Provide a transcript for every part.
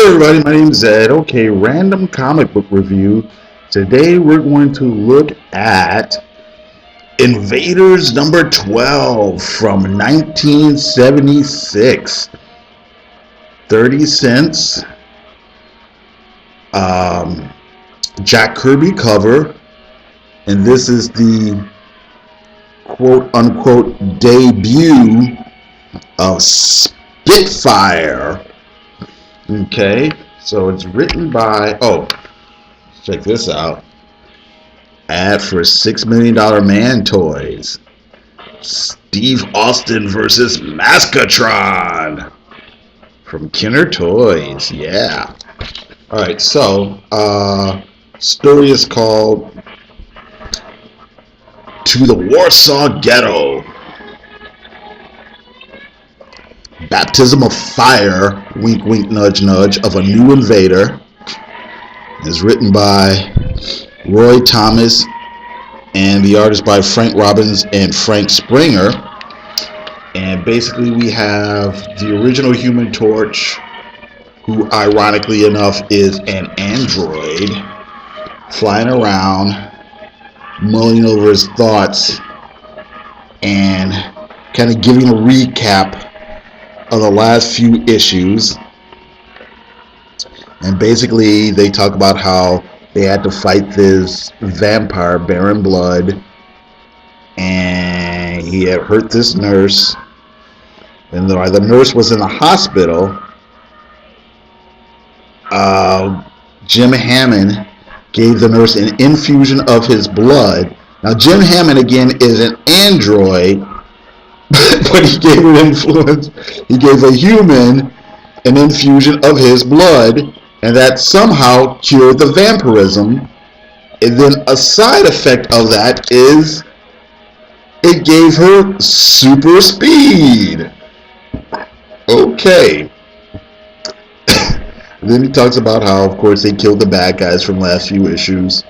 Everybody, my name's Ed. Okay, random comic book review. Today we're going to look at Invaders number 12 from 1976. 30 cents. Jack Kirby cover. And this is the quote unquote debut of Spitfire. Okay, so it's written by, check this out. Ad for $6 Million Man Toys. Steve Austin versus Maskatron from Kenner Toys. Yeah. Alright, so, story is called To the Warsaw Ghetto. Baptism of Fire, wink wink nudge nudge, of a new invader. Is written by Roy Thomas and the artist by Frank Robbins and Frank Springer. And basically we have the original Human Torch, who ironically enough is an android, flying around, mulling over his thoughts and kind of giving a recap of the last few issues. And basically they talk about how they had to fight this vampire, Baron Blood, and he had hurt this nurse, and the nurse was in the hospital. Jim Hammond gave the nurse an infusion of his blood. Now Jim Hammond again is an android, but he gave an influence. He gave a human an infusion of his blood, and that somehow cured the vampirism. And then a side effect of that is it gave her super speed. Okay. Then he talks about how, of course, they killed the bad guys from last few issues,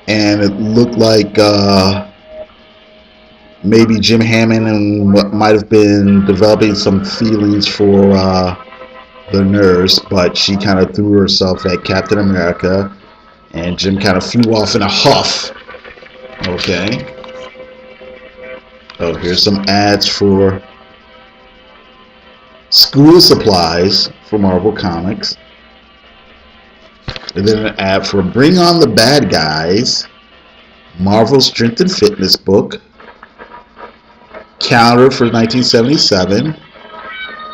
and it looked like maybe Jim Hammond and what might have been developing some feelings for the nurse, but she kind of threw herself at Captain America, and Jim kind of flew off in a huff. Okay. Oh, here's some ads for school supplies for Marvel Comics. And then an ad for Bring On the Bad Guys, Marvel Strength and Fitness book, calendar for 1977,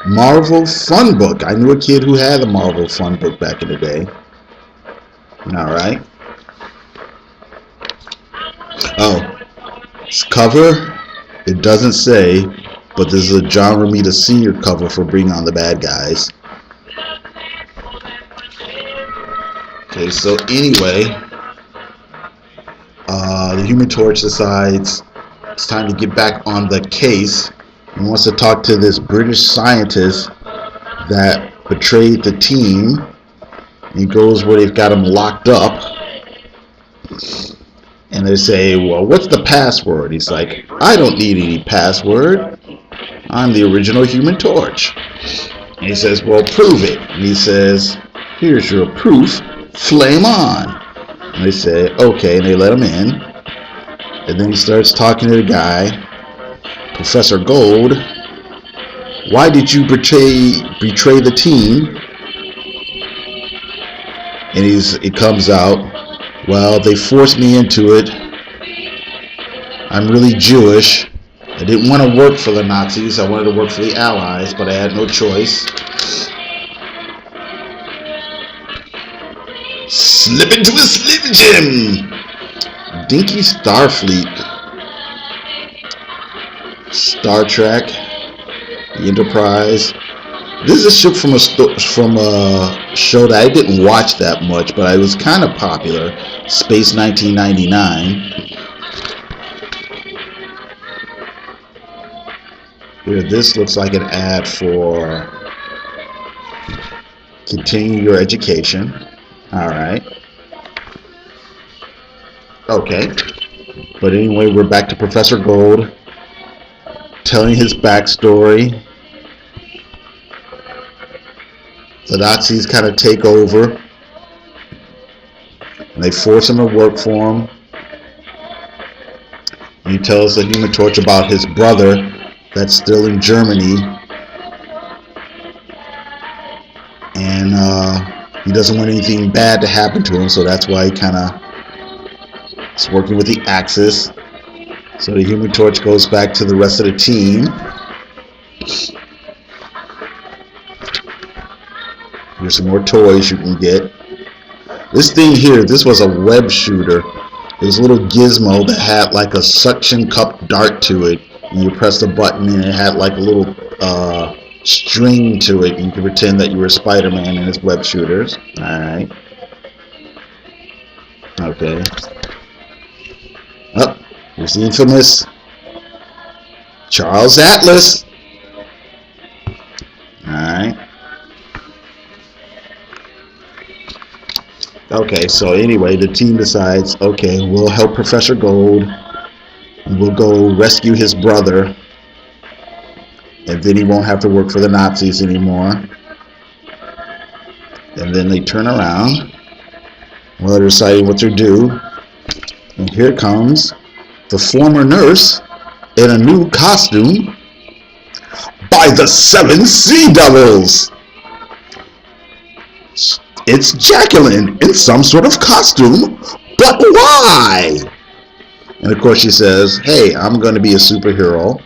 Marvel Fun Book. I knew a kid who had a Marvel Fun Book back in the day. Alright. Oh, this cover, it doesn't say, but this is a John Romita Sr. cover for Bring On the Bad Guys. Okay, so anyway, the Human Torch decides it's time to get back on the case. He wants to talk to this British scientist that betrayed the team. He goes where they've got him locked up. And they say, well, what's the password? He's like, I don't need any password. I'm the original Human Torch. And he says, well, prove it. And he says, here's your proof. Flame on. And they say, okay. And they let him in. And then he starts talking to the guy, Professor Gold. Why did you betray the team? And it comes out, well, they forced me into it. I'm really Jewish. I didn't want to work for the Nazis. I wanted to work for the Allies, but I had no choice. Slip into a Slim Jim. Dinky Starfleet. Star Trek. The Enterprise. This is a ship from a show that I didn't watch that much, but it was kind of popular. Space 1999. Here, this looks like an ad for continue your education. Alright. Okay. But anyway, we're back to Professor Gold telling his backstory. The Nazis kind of take over, and they force him to work for him. He tells the Human Torch about his brother that's still in Germany, and he doesn't want anything bad to happen to him, so that's why he kind of is working with the Axis. So the Human Torch goes back to the rest of the team. Here's some more toys you can get. This thing here, this was a web shooter. It was a little gizmo that had like a suction cup dart to it. And you press the button and it had like a little string to it. You could pretend that you were Spider-Man in his web shooters. Alright. Okay. Oh, here's the infamous Charles Atlas. Alright. Okay, so anyway, the team decides, okay, we'll help Professor Gold. We'll go rescue his brother. And then he won't have to work for the Nazis anymore. And then they turn around while they're deciding what to do. And here comes the former nurse in a new costume by the 7 Sea Devils. It's Jacqueline in some sort of costume, but why? And of course she says, hey, I'm going to be a superhero,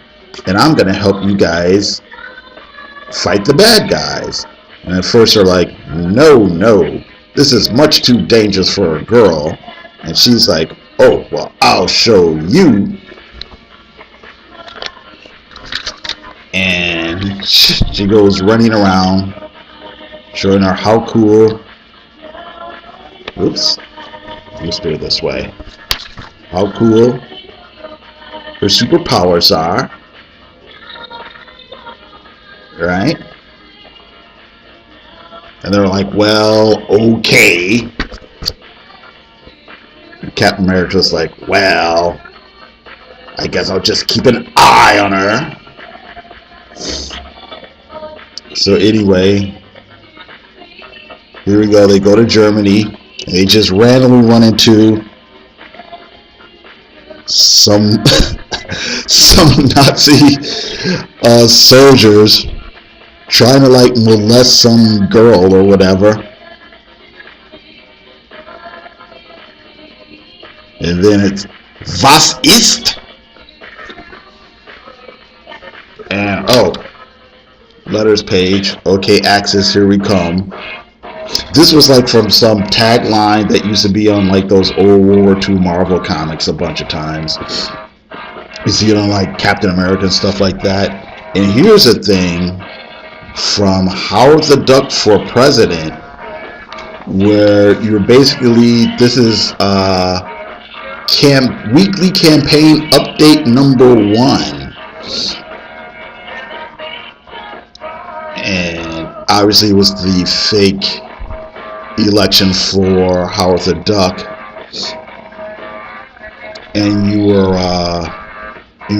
and I'm going to help you guys fight the bad guys. And at first they're like, no, this is much too dangerous for a girl. And she's like, oh, well, I'll show you. And she goes running around, showing her how cool. Oops, let's do it this way. How cool her superpowers are. Right? And they're like, well, okay. And Captain America's like, well, I guess I'll just keep an eye on her. So anyway, here we go. They go to Germany. And they just randomly run into some Nazi soldiers trying to like molest some girl or whatever. And then it's Was ist? And oh, letters page. Okay, Axis, here we come. This was like from some tagline that used to be on like those old World War II Marvel comics a bunch of times. You see it on like Captain America and stuff like that. And here's a thing from Howard the Duck for President, where you're basically, this is weekly campaign update number 1. And obviously it was the fake election for Howard the Duck, and you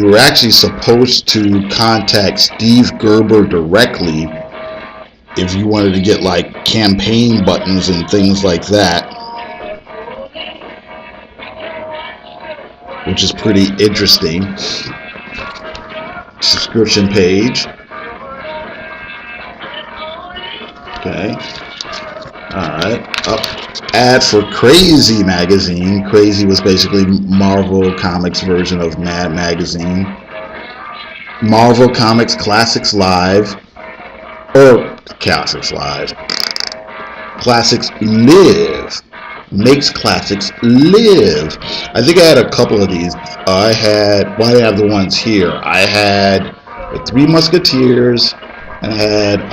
were actually supposed to contact Steve Gerber directly if you wanted to get like campaign buttons and things like that, which is pretty interesting. Subscription page. Okay. Alright, ad for Crazy magazine. Crazy was basically Marvel Comics version of Mad Magazine. Marvel Comics Classics Live. Classics Live. Makes classics live. I think I had a couple of these. I have the ones here. I had the Three Musketeers, and I had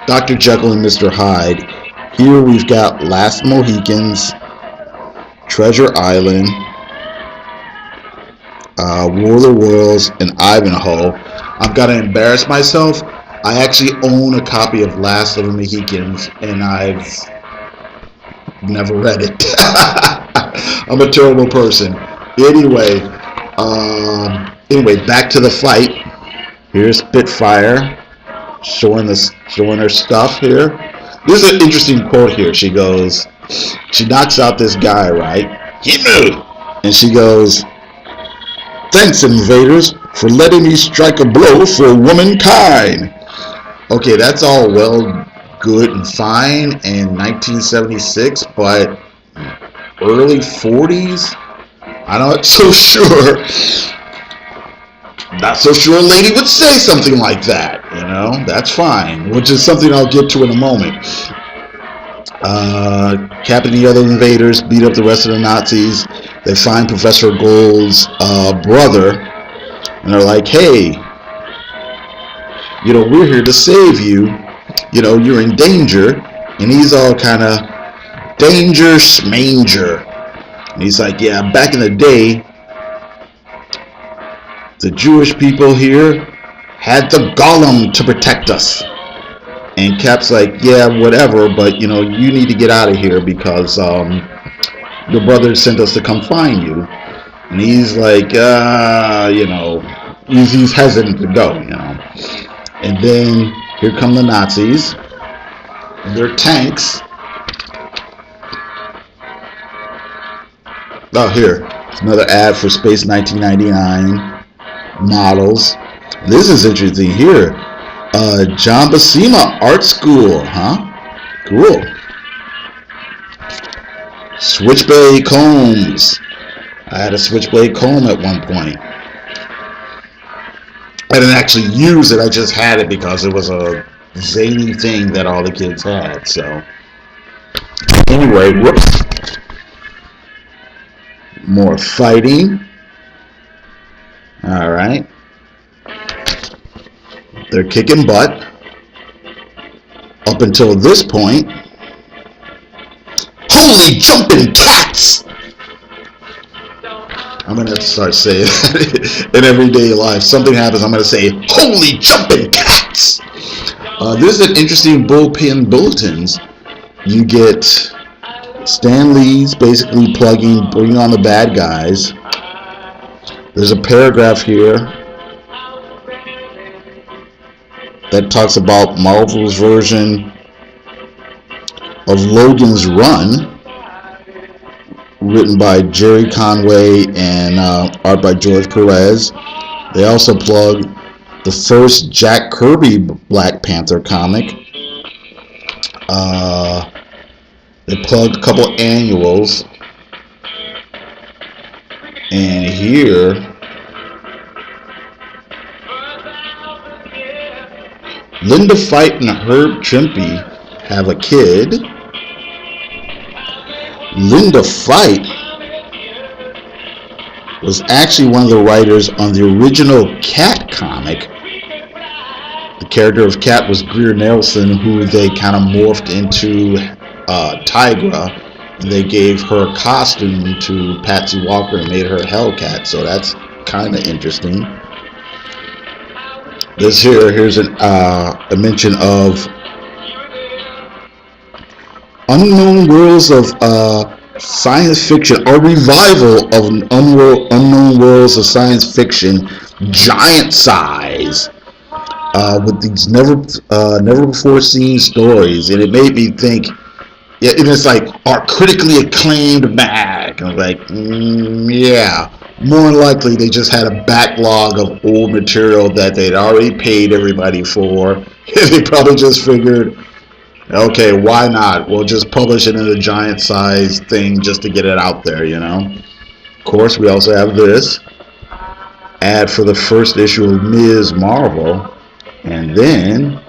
Dr. Jekyll and Mr. Hyde. Here we've got Last Mohicans, Treasure Island, War of the Worlds, and Ivanhoe. I've got to embarrass myself. I actually own a copy of Last of the Mohicans, and I've never read it. I'm a terrible person. Anyway, back to the fight. Here's Spitfire. showing her stuff here. This is an interesting quote here. She knocks out this guy, right? Himmel! And she goes, "Thanks, invaders, for letting me strike a blow for womankind." Okay, that's all well, good, and fine in 1976, but early 40s? I'm not so sure. Not so sure a lady would say something like that, That's fine, which is something I'll get to in a moment. Cap and the other invaders beat up the rest of the Nazis. They find Professor Gold's brother, and they're like, "Hey, we're here to save you. You're in danger." And he's all kind of danger schmanger. And he's like, "Yeah, back in the day, the Jewish people here had the golem to protect us." And Cap's like, "Yeah, whatever, but you need to get out of here because your brother sent us to come find you." And he's like, he's hesitant to go, And then here come the Nazis. Their tanks. Oh, here, another ad for Space 1999 models. This is interesting here. John Buscema Art School, huh? Cool. Switchblade combs. I had a switchblade comb at one point. I didn't actually use it. I just had it because it was a zany thing that all the kids had. So anyway, whoops. More fighting. All right. They're kicking butt. Up until this point. Holy jumping cats! I'm going to start saying that in everyday life. Something happens, I'm going to say, "Holy jumping cats!" This is an interesting bullpen bulletins. You get Stan Lee's basically bringing on the bad guys. There's a paragraph here that talks about Marvel's version of Logan's Run, written by Jerry Conway and art by George Perez. They also plug the first Jack Kirby Black Panther comic. They plugged a couple annuals. And here, Linda Fight and Herb Trimpe have a kid. Linda Fight was actually one of the writers on the original Cat comic. The character of Cat was Greer Nelson, who they kind of morphed into Tigra, and they gave her a costume to Patsy Walker and made her Hellcat, so that's kind of interesting. Here's a mention of Unknown Worlds of Science Fiction, a revival of Unknown Worlds of Science Fiction, giant size, with these never before seen stories, and it made me think. Yeah, and it's like our critically acclaimed mag. And I was like, yeah. More than likely, they just had a backlog of old material that they'd already paid everybody for. They probably just figured, okay, why not? We'll just publish it in a giant size thing just to get it out there, Of course, we also have this ad for the first issue of Ms. Marvel. And then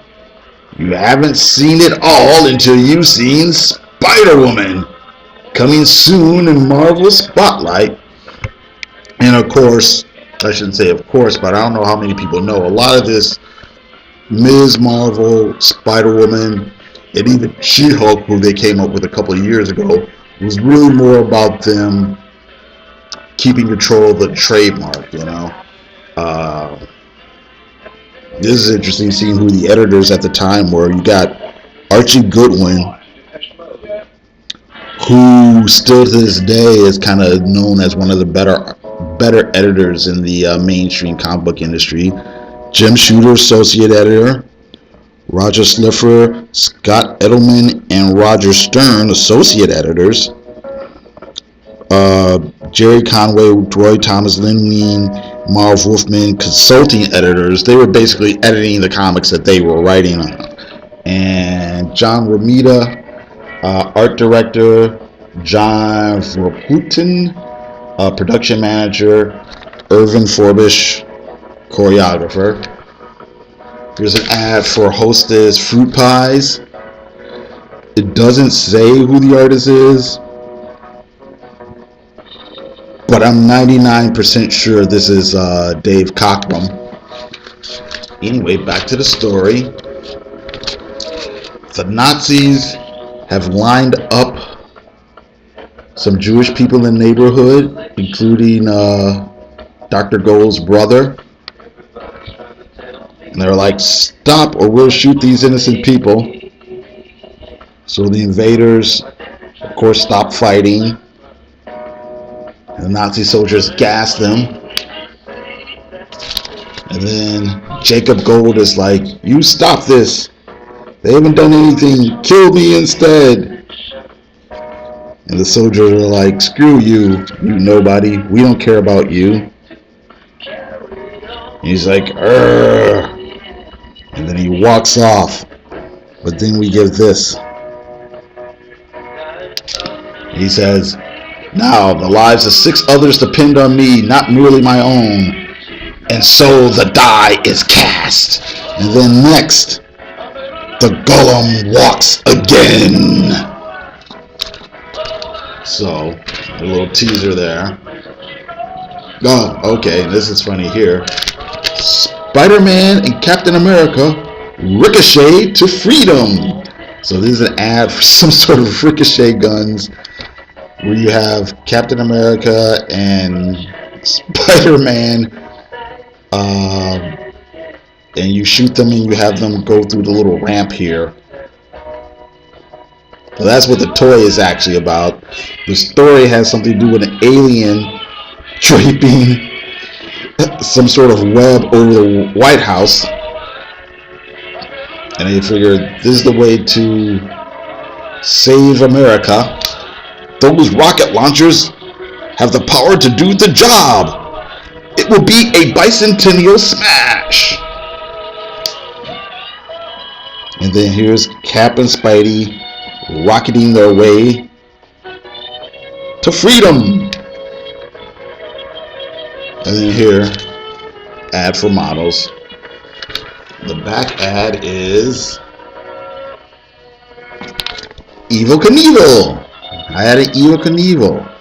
you haven't seen it all until you've seen Spider-Woman, coming soon in Marvel Spotlight. And of course, I shouldn't say of course, but I don't know how many people know. A lot of this Ms. Marvel, Spider-Woman, and even She-Hulk, who they came up with a couple of years ago, was really more about them keeping control of the trademark, This is interesting, seeing who the editors at the time were. You got Archie Goodwin, who still to this day is kind of known as one of the better editors in the mainstream comic book industry. Jim Shooter, associate editor. Roger Slifer, Scott Edelman, and Roger Stern, associate editors. Jerry Conway, Roy Thomas, Lynn Wein, Marv Wolfman, consulting editors. They were basically editing the comics that they were writing on. And John Romita, art director. John Verputten, production manager. Irvin Forbish, choreographer. Here's an ad for Hostess Fruit Pies. It doesn't say who the artist is, but I'm 99% sure this is Dave Cockrum. Anyway, back to the story. The Nazis have lined up some Jewish people in the neighborhood, including Dr. Gold's brother. And they're like, stop or we'll shoot these innocent people. So the invaders, of course, stop fighting. And the Nazi soldiers gas them. And then Jacob Gold is like, you stop this. They haven't done anything. Kill me instead. And the soldiers are like, screw you, you nobody. We don't care about you. And he's like, Urgh. And then he walks off. But then we give this. He says, now the lives of 6 others depend on me, not merely my own. And so the die is cast. And then next, the golem walks again. So, a little teaser there. Oh, okay, this is funny here. Spider-Man and Captain America ricochet to freedom. So this is an ad for some sort of ricochet guns where you have Captain America and Spider-Man, and you shoot them and you have them go through the little ramp here. So that's what the toy is actually about. The story has something to do with an alien draping some sort of web over the White House. And they figure this is the way to save America. Those rocket launchers have the power to do the job. It will be a bicentennial smash. And then here's Cap and Spidey rocketing their way to freedom. And then here, ad for models. The back ad is Evel Knievel. I had an Evel Knievel.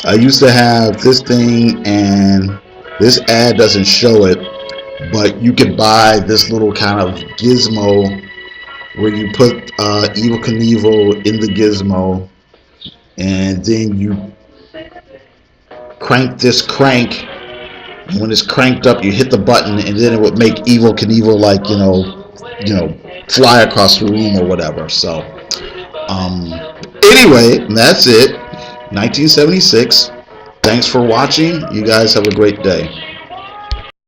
I used to have this thing, and this ad doesn't show it, but you could buy this little kind of gizmo where you put Evel Knievel in the gizmo, and then you crank this crank. And when it's cranked up, you hit the button, and then it would make Evel Knievel, like, you know, fly across the room or whatever. So, anyway, that's it. 1976. Thanks for watching. You guys have a great day.